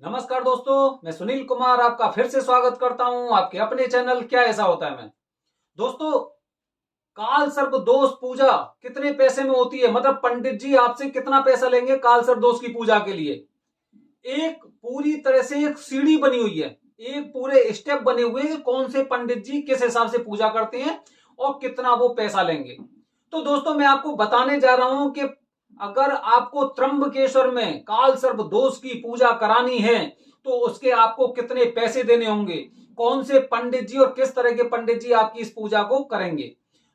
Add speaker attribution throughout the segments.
Speaker 1: नमस्कार दोस्तों, मैं सुनील कुमार आपका फिर से स्वागत करता हूं आपके अपने चैनल क्या ऐसा होता है में। दोस्तों, काल सर्प दोष पूजा कितने पैसे में होती है? मतलब पंडित जी आपसे कितना पैसा लेंगे काल सर्प दोष की पूजा के लिए? एक पूरी तरह से एक सीढ़ी बनी हुई है, एक पूरे स्टेप बने हुए हैं कि कौन से पंडित जी किस हिसाब से पूजा करते हैं और कितना वो पैसा लेंगे। तो दोस्तों, मैं आपको बताने जा रहा हूं कि अगर आपको त्र्यंबकेश्वर में काल सर्प दोष की पूजा करानी है तो उसके आपको कितने पैसे देने होंगे, कौन से पंडित जी और किस तरह के पंडित जी आपकी इस पूजा को करेंगे।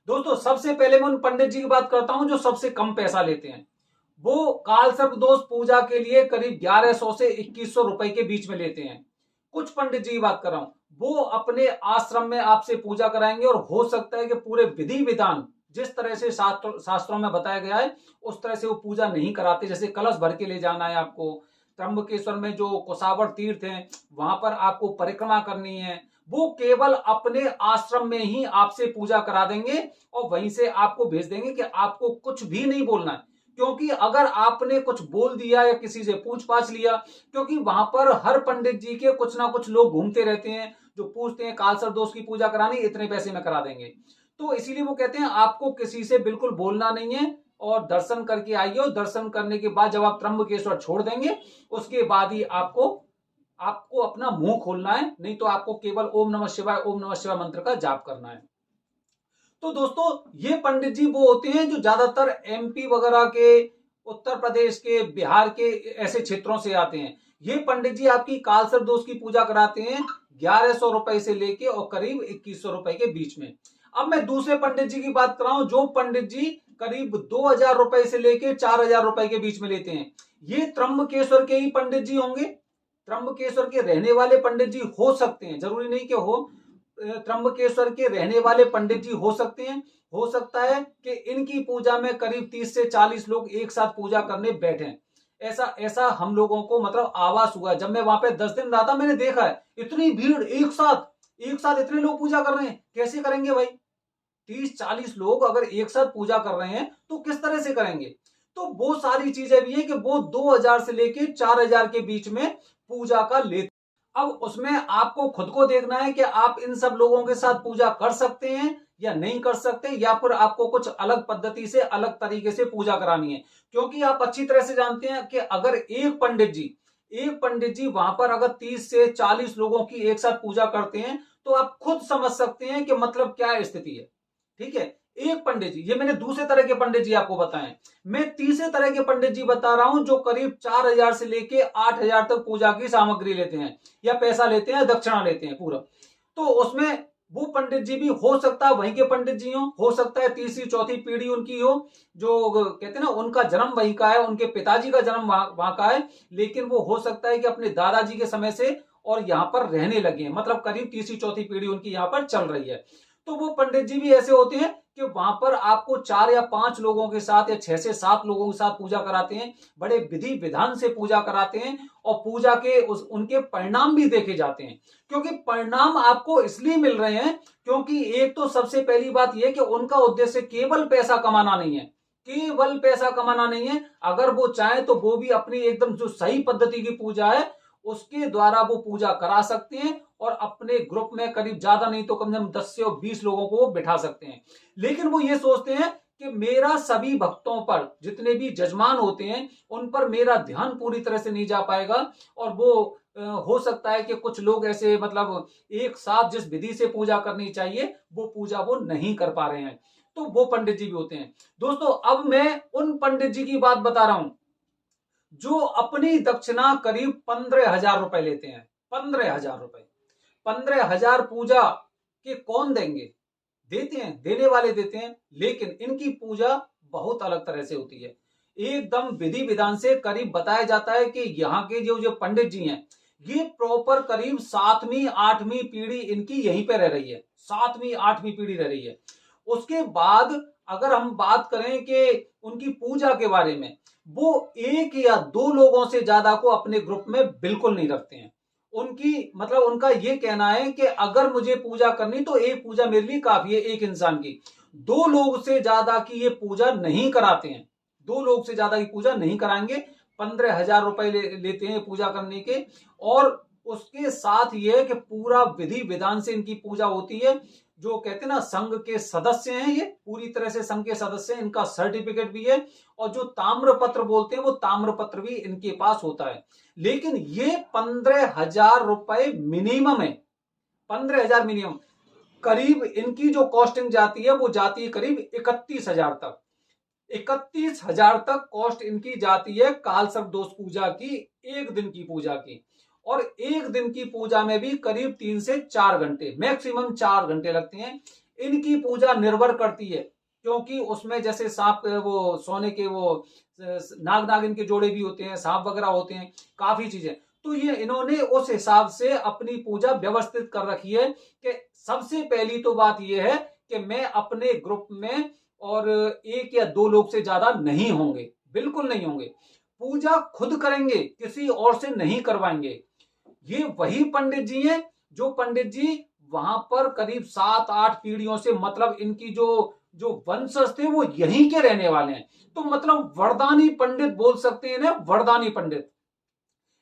Speaker 1: दोस्तों, सबसे पहले मैं उन पंडित जी की बात करता हूं जो सबसे कम पैसा लेते हैं। वो काल सर्प दोष पूजा के लिए करीब 1100 से 2100 रुपए के बीच में लेते हैं। कुछ पंडित जी की बात कर रहा हूं, वो अपने आश्रम में आपसे पूजा कराएंगे और हो सकता है कि पूरे विधि विधान जिस तरह से शास्त्रों में बताया गया है उस तरह से वो पूजा नहीं कराते। जैसे कलश भर के ले जाना है आपको, त्र्यंबकेश्वर में जो कुसावर तीर्थ है वहां पर आपको परिक्रमा करनी है, वो केवल अपने आश्रम में ही आपसे पूजा करा देंगे और वहीं से आपको भेज देंगे कि आपको कुछ भी नहीं बोलना है। क्योंकि अगर आपने कुछ बोल दिया या किसी से पूछ पाछ लिया, क्योंकि वहां पर हर पंडित जी के कुछ ना कुछ लोग घूमते रहते हैं जो पूछते हैं कालसर दोष की पूजा करानी इतने पैसे में करा देंगे। तो इसीलिए वो कहते हैं आपको किसी से बिल्कुल बोलना नहीं है और दर्शन करके आइए, और दर्शन करने के बाद जब आप त्र्यंबकेश्वर छोड़ देंगे उसके बाद ही आपको आपको अपना मुंह खोलना है, नहीं तो आपको केवल ओम नमः शिवाय मंत्र का जाप करना है। तो दोस्तों, ये पंडित जी वो होते हैं जो ज्यादातर एमपी वगैरह के, उत्तर प्रदेश के, बिहार के ऐसे क्षेत्रों से आते हैं। ये पंडित जी आपकी कालसर दोष की पूजा कराते हैं 1100 रुपए से लेके और करीब 2100 रुपए के बीच में। अब मैं दूसरे पंडित जी की बात कर रहा हूं जो पंडित जी करीब 2000 रुपए से लेके 4000 रुपए के बीच में लेते हैं। ये त्र्यंबकेश्वर के ही पंडित जी होंगे, त्र्यंबकेश्वर के रहने वाले पंडित जी हो सकते हैं, जरूरी नहीं कि हो, त्र्यंबकेश्वर के रहने वाले पंडित जी हो सकते हैं। हो सकता है कि इनकी पूजा में करीब 30 से 40 लोग एक साथ पूजा करने बैठे। ऐसा ऐसा हम लोगों को मतलब आवाज हुआ जब मैं वहां पे 10 दिन रहा था, मैंने देखा है इतनी भीड़ एक साथ इतने लोग पूजा कर रहे हैं, कैसे करेंगे भाई? 30-40 लोग अगर एक साथ पूजा कर रहे हैं तो किस तरह से करेंगे? तो वो सारी चीजें भी है कि वो 2000 से लेके 4000 के बीच में पूजा का लेते। अब उसमें आपको खुद को देखना है कि आप इन सब लोगों के साथ पूजा कर सकते हैं या नहीं कर सकते, या फिर आपको कुछ अलग पद्धति से अलग तरीके से पूजा करानी है। क्योंकि आप अच्छी तरह से जानते हैं कि अगर एक पंडित जी वहां पर अगर 30 से 40 लोगों की एक साथ पूजा करते हैं तो आप खुद समझ सकते हैं कि मतलब क्या स्थिति है। ठीक है, एक पंडित जी, ये मैंने दूसरे तरह के पंडित जी आपको बताएं। मैं तीसरे तरह के पंडित जी बता रहा हूं जो करीब 4000 से लेके 8000 तक पूजा की सामग्री लेते हैं या पैसा लेते हैं, दक्षिणा लेते हैं पूरा। तो उसमें वो पंडित जी भी हो सकता है वहीं के पंडित जी हो सकता है तीसरी चौथी पीढ़ी उनकी हो, जो कहते हैं ना उनका जन्म वहीं का है, उनके पिताजी का जन्म वहां का है, लेकिन वो हो सकता है कि अपने दादाजी के समय से और यहाँ पर रहने लगे हैं, मतलब करीब तीसरी चौथी पीढ़ी उनकी यहाँ पर चल रही है। तो वो पंडित जी भी ऐसे होते हैं कि वहां पर आपको 4 या 5 लोगों के साथ या 6 से 7 लोगों के साथ पूजा कराते हैं, बड़े विधि विधान से पूजा कराते हैं और पूजा के उनके परिणाम भी देखे जाते हैं। क्योंकि परिणाम आपको इसलिए मिल रहे हैं क्योंकि एक तो सबसे पहली बात यह कि उनका उद्देश्य केवल पैसा कमाना नहीं है, केवल पैसा कमाना नहीं है। अगर वो चाहे तो वो भी अपनी एकदम जो सही पद्धति की पूजा है उसके द्वारा वो पूजा करा सकते हैं और अपने ग्रुप में करीब ज्यादा नहीं तो कम से कम 10 से 20 लोगों को वो बिठा सकते हैं। लेकिन वो ये सोचते हैं कि मेरा सभी भक्तों पर, जितने भी जजमान होते हैं उन पर मेरा ध्यान पूरी तरह से नहीं जा पाएगा, और वो हो सकता है कि कुछ लोग ऐसे मतलब एक साथ जिस विधि से पूजा करनी चाहिए वो पूजा वो नहीं कर पा रहे हैं। तो वो पंडित जी भी होते हैं। दोस्तों, अब मैं उन पंडित जी की बात बता रहा हूं जो अपनी दक्षिणा करीब 15,000 रुपए लेते हैं। 15,000 रुपए, 15,000 पूजा के कौन देंगे? देते हैं, देने वाले देते हैं, लेकिन इनकी पूजा बहुत अलग तरह से होती है, एकदम विधि विधान से। करीब बताया जाता है कि यहाँ के जो जो पंडित जी हैं ये प्रॉपर करीब 7वीं 8वीं पीढ़ी इनकी यहीं पे रह रही है, 7वीं 8वीं पीढ़ी रह रही है। उसके बाद अगर हम बात करें कि उनकी पूजा के बारे में, वो एक या दो लोगों से ज्यादा को अपने ग्रुप में बिल्कुल नहीं रखते हैं। उनकी मतलब उनका ये कहना है कि अगर मुझे पूजा करनी तो एक पूजा मेरे लिए काफी है, एक इंसान की। दो लोग से ज्यादा की ये पूजा नहीं कराते हैं, 2 लोग से ज्यादा की पूजा नहीं कराएंगे। 15,000 रुपए लेते हैं पूजा करने के। और उसके साथ ये है कि पूरा विधि विधान से इनकी पूजा होती है। जो कहते हैं ना, संघ के सदस्य हैं, ये पूरी तरह से संघ के सदस्य हैं, इनका सर्टिफिकेट भी है। और जो ताम्र पत्र बोलते हैं, वो ताम्र पत्र भी इनके पास होता है। लेकिन ये 15,000 रुपए मिनिमम है, 15,000 मिनिमम। करीब इनकी जो कॉस्टिंग जाती है वो जाती है करीब 31,000 तक। 31,000 तक कॉस्ट इनकी जाती है कालसर्प दोष पूजा की, एक दिन की पूजा की। और एक दिन की पूजा में भी करीब 3 से 4 घंटे, मैक्सिमम 4 घंटे लगते हैं। इनकी पूजा निर्भर करती है, क्योंकि उसमें जैसे सांप, वो सोने के वो नाग नागिन के जोड़े भी होते हैं, सांप वगैरह होते हैं, काफी चीजें। तो ये इन्होंने उस हिसाब से अपनी पूजा व्यवस्थित कर रखी है कि सबसे पहली तो बात यह है कि मैं अपने ग्रुप में और 1 या 2 लोग से ज्यादा नहीं होंगे, बिल्कुल नहीं होंगे। पूजा खुद करेंगे, किसी और से नहीं करवाएंगे। ये वही पंडित जी हैं जो पंडित जी वहां पर करीब 7-8 पीढ़ियों से, मतलब इनकी जो जो वंशज थे वो यहीं के रहने वाले हैं। तो मतलब वरदानी पंडित बोल सकते हैं ना, वरदानी पंडित।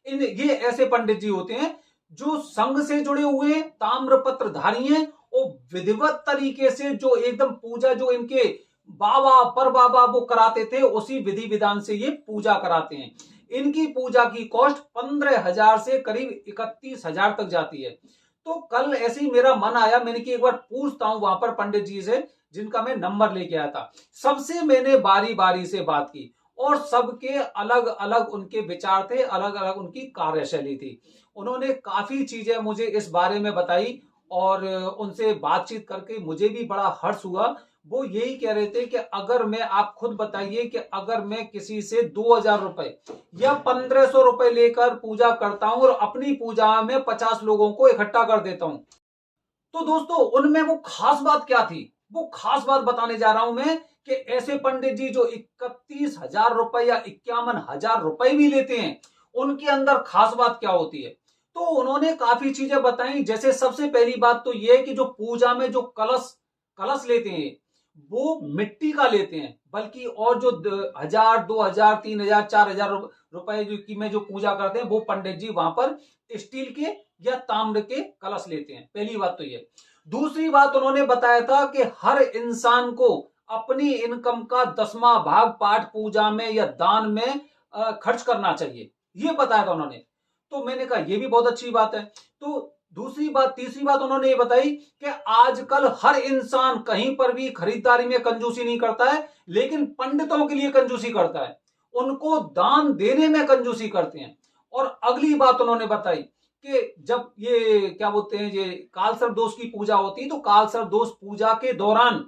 Speaker 1: ये ऐसे पंडित जी होते हैं जो संघ से जुड़े हुए हैं, ताम्रपत्र धारी हैं, और विधिवत तरीके से जो एकदम पूजा जो इनके बाबा पर बाबा वो कराते थे, उसी विधि विधान से ये पूजा कराते हैं। इनकी पूजा की कॉस्ट 15,000 से करीब 31,000 तक जाती है। तो कल ऐसे ही मेरा मन आया, मैंने कि एक बार पूछता हूं वहां पर पंडित जी से, जिनका मैं नंबर लेके आया था। सबसे मैंने बारी बारी से बात की, और सबके अलग अलग उनके विचार थे, अलग अलग उनकी कार्यशैली थी। उन्होंने काफी चीजें मुझे इस बारे में बताई, और उनसे बातचीत करके मुझे भी बड़ा हर्ष हुआ। वो यही कह रहे थे कि अगर मैं, आप खुद बताइए कि अगर मैं किसी से 2,000 रुपए या 1,500 रुपए लेकर पूजा करता हूं, और अपनी पूजा में 50 लोगों को इकट्ठा कर देता हूं, तो दोस्तों उनमें वो खास बात क्या थी, वो खास बात बताने जा रहा हूं मैं। कि ऐसे पंडित जी जो 31,000 रुपए या 51,000 रुपए भी लेते हैं, उनके अंदर खास बात क्या होती है। तो उन्होंने काफी चीजें बताई। जैसे सबसे पहली बात तो यह है कि जो पूजा में जो कलश कलश लेते हैं, वो मिट्टी का लेते हैं। बल्कि और जो 1,000, 2,000, 3,000, 4,000 रुपए की में जो पूजा करते हैं, वो पंडित जी वहां पर स्टील के या ताम्र के कलश लेते हैं। पहली बात तो ये। दूसरी बात उन्होंने बताया था कि हर इंसान को अपनी इनकम का 10वां भाग पाठ पूजा में या दान में खर्च करना चाहिए, ये बताया था उन्होंने। तो मैंने कहा ये भी बहुत अच्छी बात है। तो दूसरी बात, तीसरी बात उन्होंने ये बताई कि आजकल हर इंसान कहीं पर भी खरीदारी में कंजूसी नहीं करता है, लेकिन पंडितों के लिए कंजूसी करता है, उनको दान देने में कंजूसी करते हैं। और अगली बात उन्होंने बताई कि जब ये क्या बोलते हैं, ये कालसर्प दोष की पूजा होती है, तो कालसर्प दोष पूजा के दौरान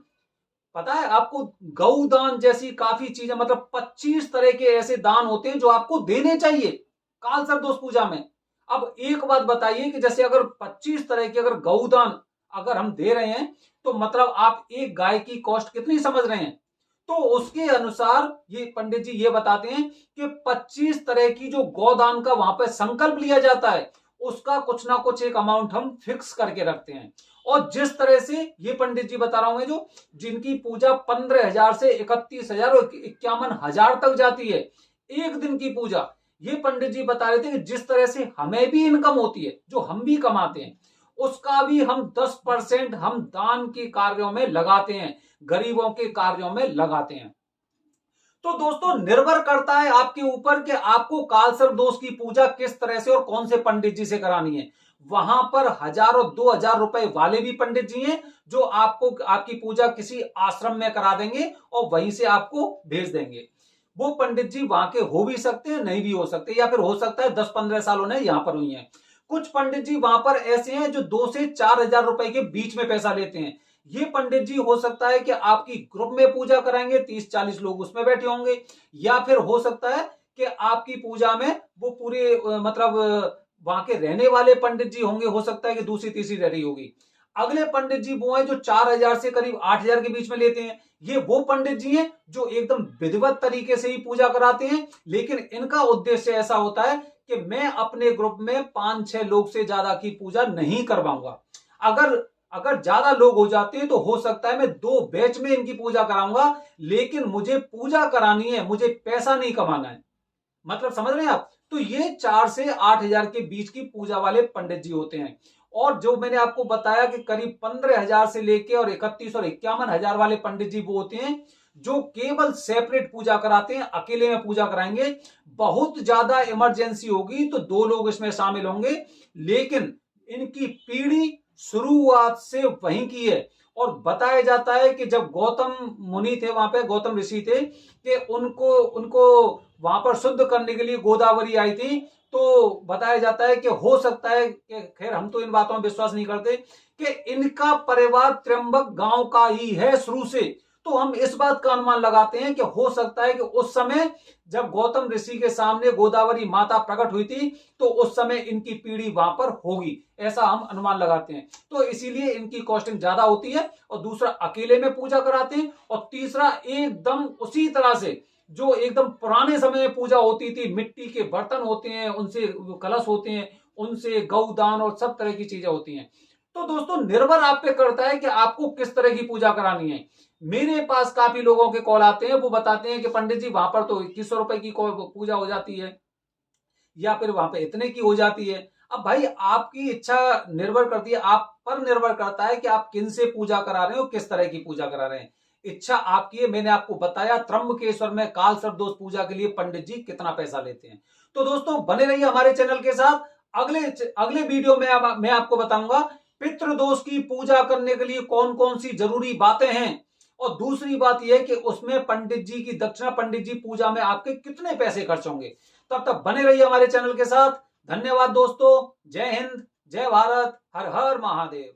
Speaker 1: पता है आपको, गौ दान जैसी काफी चीजें, मतलब 25 तरह के ऐसे दान होते हैं जो आपको देने चाहिए कालसर्प दोष पूजा में। अब एक बात बताइए कि जैसे अगर 25 तरह के अगर गौ दान अगर हम दे रहे हैं, तो मतलब आप एक गाय की कॉस्ट कितनी समझ रहे हैं। तो उसके अनुसार ये पंडित जी ये बताते हैं कि 25 तरह की जो गौदान का वहां पर संकल्प लिया जाता है, उसका कुछ ना कुछ एक अमाउंट हम फिक्स करके रखते हैं। और जिस तरह से ये पंडित जी बता रहा हूं मैं, जो जिनकी पूजा 15,000 से 31,000 और 51,000 तक जाती है, एक दिन की पूजा, ये पंडित जी बता रहे थे कि जिस तरह से हमें भी इनकम होती है, जो हम भी कमाते हैं, उसका भी हम 10% हम दान के कार्यों में लगाते हैं, गरीबों के कार्यों में लगाते हैं। तो दोस्तों निर्भर करता है आपके ऊपर कि आपको कालसर्प दोष की पूजा किस तरह से और कौन से पंडित जी से करानी है। वहां पर 1,000 और 2,000 रुपए वाले भी पंडित जी हैं, जो आपको आपकी पूजा किसी आश्रम में करा देंगे और वहीं से आपको भेज देंगे। वो पंडित जी वहां के हो भी सकते हैं, नहीं भी हो सकते, या फिर हो सकता है 10-15 साल उन्हें यहां पर हुई है। कुछ पंडित जी वहां पर ऐसे हैं जो 2 से 4,000 रुपए के बीच में पैसा लेते हैं। ये पंडित जी हो सकता है कि आपकी ग्रुप में पूजा कराएंगे, 30-40 लोग उसमें बैठे होंगे, या फिर हो सकता है कि आपकी पूजा में वो पूरे मतलब वहां के रहने वाले पंडित जी होंगे, हो सकता है कि दूसरी तीसरी रह रही होगी। अगले पंडित जी वो हैं जो 4,000 से करीब 8,000 के बीच में लेते हैं। ये वो पंडित जी हैं जो एकदम विधिवत तरीके से ही पूजा कराते हैं, लेकिन इनका उद्देश्य ऐसा होता है कि मैं अपने ग्रुप में 5-6 लोग से ज्यादा की पूजा नहीं करवाऊंगा। अगर अगर ज्यादा लोग हो जाते हैं तो हो सकता है मैं 2 बैच में इनकी पूजा कराऊंगा, लेकिन मुझे पूजा करानी है, मुझे पैसा नहीं कमाना है। मतलब समझ रहे हैं आप। तो ये 4 से 8,000 के बीच की पूजा वाले पंडित जी होते हैं। और जो मैंने आपको बताया कि करीब 15,000 से लेके और 31 और 51,000 वाले पंडित जी वो होते हैं जो केवल सेपरेट पूजा कराते हैं, अकेले में पूजा कराएंगे। बहुत ज्यादा इमरजेंसी होगी तो 2 लोग इसमें शामिल होंगे, लेकिन इनकी पीढ़ी शुरुआत से वहीं की है। और बताया जाता है कि जब गौतम मुनि थे वहां पे, गौतम ऋषि थे, कि उनको उनको वहां पर शुद्ध करने के लिए गोदावरी आई थी। तो बताया जाता है कि हो सकता है कि, खैर हम तो इन बातों में विश्वास नहीं करते, कि इनका परिवार त्र्यंबक गांव का ही है शुरू से। तो हम इस बात का अनुमान लगाते हैं कि हो सकता है कि उस समय जब गौतम ऋषि के सामने गोदावरी माता प्रकट हुई थी तो उस समय इनकी पीढ़ी वहां पर होगी, ऐसा हम अनुमान लगाते हैं। तो इसीलिए इनकी कॉस्टिंग ज्यादा होती है। और दूसरा, अकेले में पूजा कराते हैं। और तीसरा, एकदम उसी तरह से जो एकदम पुराने समय में पूजा होती थी, मिट्टी के बर्तन होते हैं, उनसे कलश होते हैं, उनसे गौदान और सब तरह की चीजें होती हैं। तो दोस्तों, निर्भर आप पे करता है कि आपको किस तरह की पूजा करानी है। मेरे पास काफी लोगों के कॉल आते हैं, वो बताते हैं कि पंडित जी वहां पर तो 2100 रुपए की पूजा हो जाती है, या फिर वहां पे इतने की हो जाती है। अब भाई आपकी इच्छा निर्भर करती है, आप पर निर्भर करता है कि आप किन से पूजा करा रहे हो, किस तरह की पूजा करा रहे हैं। इच्छा आपकी है। मैंने आपको बताया त्र्यंबकेश्वर में काल सर्पदोष पूजा के लिए पंडित जी कितना पैसा लेते हैं। तो दोस्तों, बने रहिए हमारे चैनल के साथ। अगले अगले वीडियो में मैं आपको बताऊंगा पितृदोष की पूजा करने के लिए कौन कौन सी जरूरी बातें हैं। और दूसरी बात यह कि उसमें पंडित जी की दक्षिणा, पंडित जी पूजा में आपके कितने पैसे खर्च होंगे। तब तक बने रहिए हमारे चैनल के साथ। धन्यवाद दोस्तों। जय हिंद, जय भारत, हर हर महादेव।